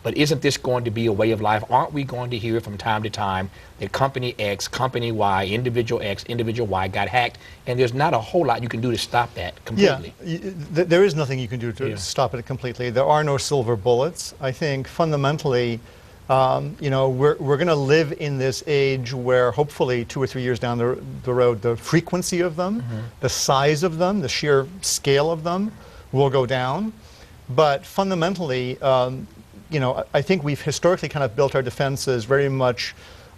But isn't this going to be a way of life? Aren't we going to hear from time to time that company X, company Y, individual X, individual Y got hacked, and there's not a whole lot you can do to stop that completely? Yeah, there is nothing you can do to stop it completely. There are no silver bullets. I think fundamentally, you know, we're going to live in this age where hopefully 2 or 3 years down the road, the frequency of them, the size of them, the sheer scale of them will go down. But fundamentally, you know, I think we've historically kind of built our defenses very much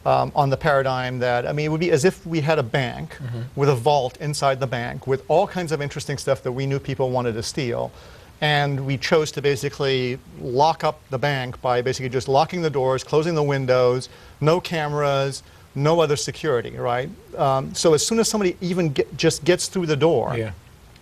on the paradigm that, I mean, it would be as if we had a bank with a vault inside the bank with all kinds of interesting stuff that we knew people wanted to steal. And we chose to basically lock up the bank by basically just locking the doors, closing the windows, no cameras, no other security, right? So as soon as somebody even just gets through the door,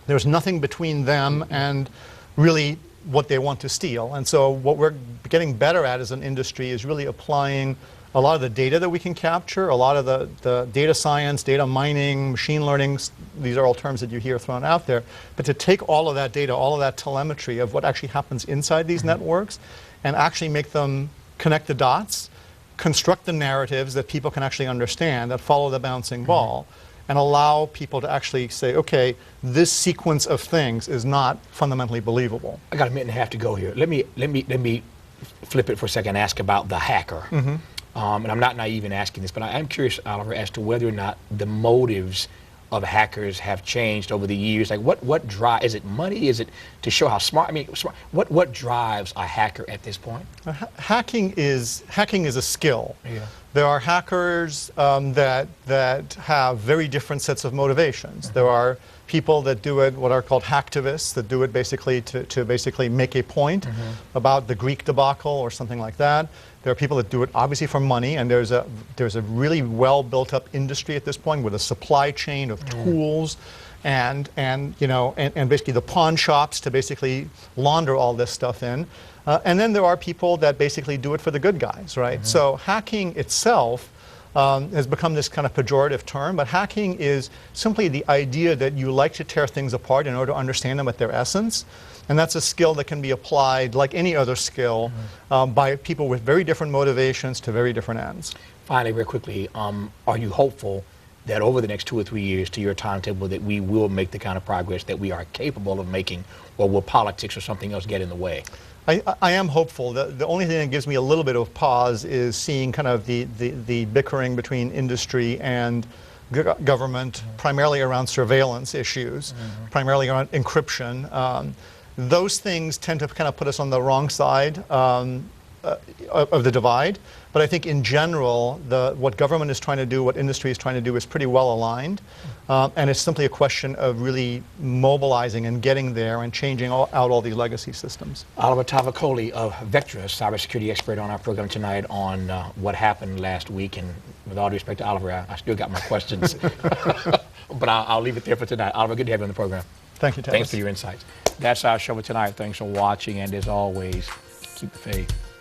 there's nothing between them and really what they want to steal. And so what we're getting better at as an industry is really applying a lot of the data that we can capture, a lot of the data science, data mining, machine learning, these are all terms that you hear thrown out there, but to take all of that data, all of that telemetry of what actually happens inside these networks and actually make them connect the dots, construct the narratives that people can actually understand, that follow the bouncing ball, and allow people to actually say, okay, this sequence of things is not fundamentally believable. I got a minute and a half to go here. Let me flip it for a second and ask about the hacker. And I'm not naive in asking this, but I am curious, Oliver, as to whether or not the motives of hackers have changed over the years. Like what drives, is it money? Is it to show how smart, I mean, what drives a hacker at this point? Hacking is a skill. There are hackers that have very different sets of motivations. There are people that do it, what are called hacktivists, that do it basically to basically make a point about the Greek debacle or something like that. There are people that do it obviously for money, and there's a really well built up industry at this point with a supply chain of tools and you know and basically the pawn shops to basically launder all this stuff in. And then there are people that basically do it for the good guys, right? So hacking itself has become this kind of pejorative term, but hacking is simply the idea that you like to tear things apart in order to understand them at their essence. And that's a skill that can be applied like any other skill by people with very different motivations to very different ends. Finally, very quickly, are you hopeful that over the next 2 or 3 years to your timetable that we will make the kind of progress that we are capable of making, or will politics or something else get in the way? I am hopeful. The only thing that gives me a little bit of pause is seeing kind of the bickering between industry and government, primarily around surveillance issues, primarily around encryption. Those things tend to kind of put us on the wrong side of the divide. But I think in general, what government is trying to do, what industry is trying to do is pretty well aligned. And it's simply a question of really mobilizing and getting there and changing out all these legacy systems. Oliver Tavakoli of Vectra, cybersecurity expert on our program tonight on what happened last week. And with all due respect to Oliver, I still got my questions. But I'll leave it there for tonight. Oliver, good to have you on the program. Thank you, Tavis. Thanks for your insights. That's our show for tonight. Thanks for watching, and as always, keep the faith.